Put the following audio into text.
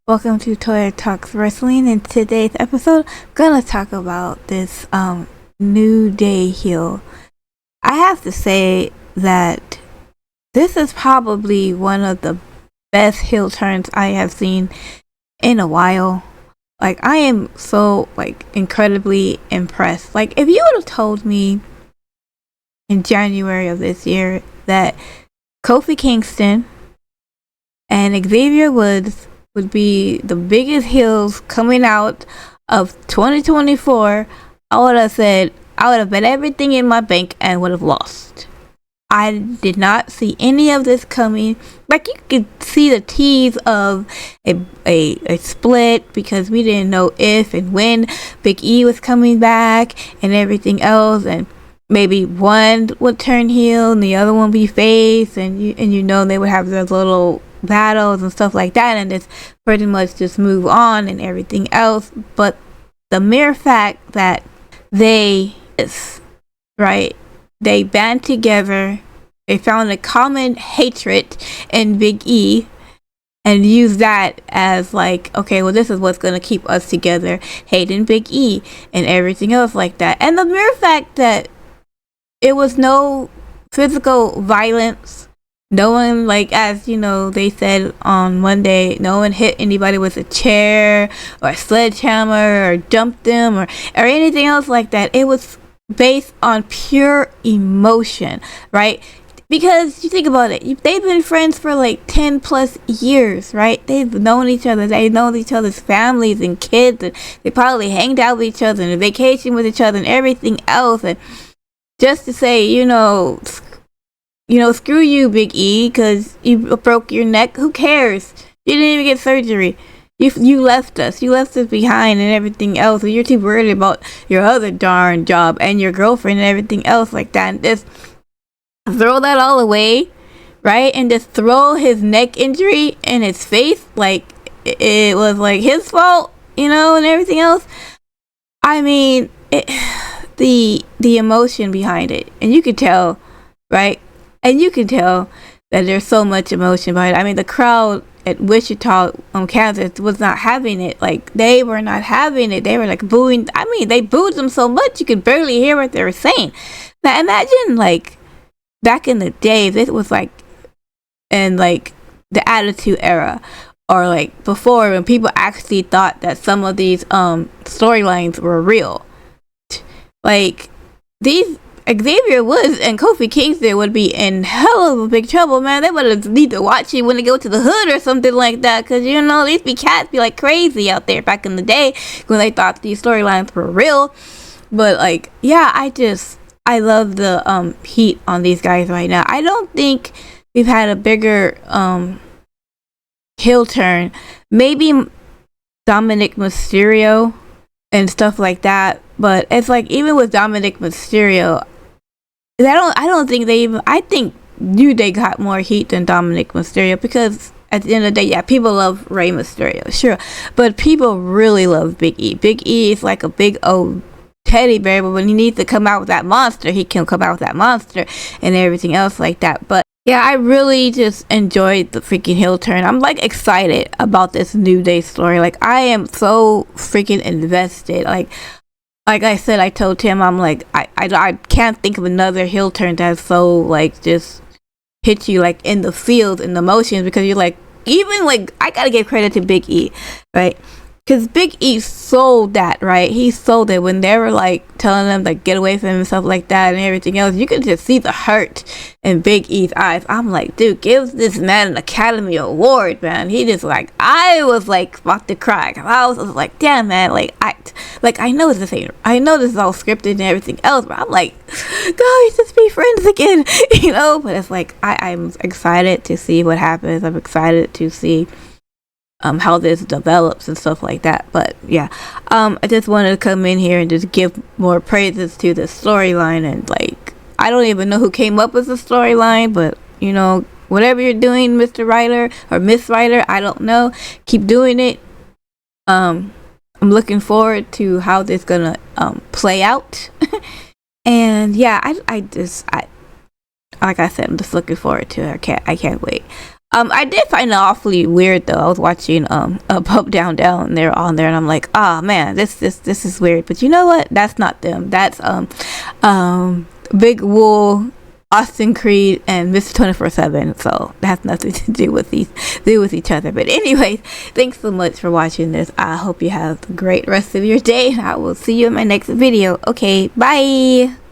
Welcome to Toya Talks Wrestling. In today's episode, I'm gonna talk about this New Day heel. I have to say that this is probably one of the best heel turns I have seen in a while. Like, I am so incredibly impressed. Like, if you would have told me in January of this year that Kofi Kingston and Xavier Woods would be the biggest heels coming out of 2024, I would have said I would have bet everything in my bank and would have lost. I did not see any of this coming. Like, you could see the tease of a split because we didn't know if and when Big E was coming back and everything else, and maybe one would turn heel and the other one be face, and you know they would have their little battles and stuff like that, and just pretty much just move on and everything else. But the mere fact that they band together, they found a common hatred in Big E and use that as like, okay, well, this is what's gonna keep us together, hating Big E and everything else like that. And the mere fact that it was no physical violence. No one, as you know, they said on Monday, no one hit anybody with a chair or a sledgehammer or dumped them or anything else like that. It was based on pure emotion, right? Because you think about it, they've been friends for 10 plus years, right? They've known each other. They know each other's families and kids, and they probably hanged out with each other and vacation with each other and everything else. And just to say, screw you, Big E, because you broke your neck. Who cares? You didn't even get surgery. You left us. You left us behind and everything else. And you're too worried about your other darn job and your girlfriend and everything else like that. And just throw that all away, right? And just throw his neck injury in his face like it was his fault, and everything else. I mean, the emotion behind it, and you could tell, right? And you can tell that there's so much emotion behind it. I mean, the crowd at Wichita, Kansas, was not having it. They were not having it. They were booing. I mean, they booed them so much you could barely hear what they were saying. Now, imagine back in the day, this was in the Attitude Era, or before, when people actually thought that some of these storylines were real. These Xavier Woods and Kofi Kingston would be in hell of a big trouble, man. They would have need to watch it when they go to the hood or something like that, because these cats be crazy out there back in the day when they thought these storylines were real. But yeah, I love the heat on these guys right now. I don't think we've had a bigger heel turn. Maybe Dominic Mysterio and stuff like that, but it's even with Dominic Mysterio, I don't think they even. I think New Day got more heat than Dominic Mysterio, because at the end of the day, yeah, people love Rey Mysterio, sure, but people really love Big E. Big E is like a big old teddy bear, but when he needs to come out with that monster, he can come out with that monster and everything else like that. But yeah, I really just enjoyed the freaking heel turn. I'm excited about this New Day story. I am so freaking invested. Like I said, I told Tim, I'm I can't think of another heel turn that's so just hit you in the feels and the emotions, because you're even I gotta give credit to Big E, right? Because Big E sold that, right? He sold it when they were telling them get away from him and stuff like that and everything else. You could just see the hurt in Big E's eyes. I'm dude, give this man an Academy Award, man. He just I was about to cry. I was damn, man. I know this ain't. I know this is all scripted and everything else, but I'm guys, let's be friends again, But it's I'm excited to see what happens. I'm excited to see how this develops and stuff like that. But yeah, I just wanted to come in here and just give more praises to the storyline. And I don't even know who came up with the storyline, but whatever you're doing, Mr. Writer or Miss Writer, I don't know, keep doing it. I'm looking forward to how this gonna play out. And yeah, I like I said, I'm just looking forward to it. I can't wait. I did find it awfully weird though. I was watching Up Down Down and they're on there and I'm like, ah man, this is weird. But you know what? That's not them. That's Big Wool, Austin Creed, and Mr. 24/7. So that has nothing to do with each other. But anyways, thanks so much for watching this. I hope you have a great rest of your day. I will see you in my next video. Okay, bye.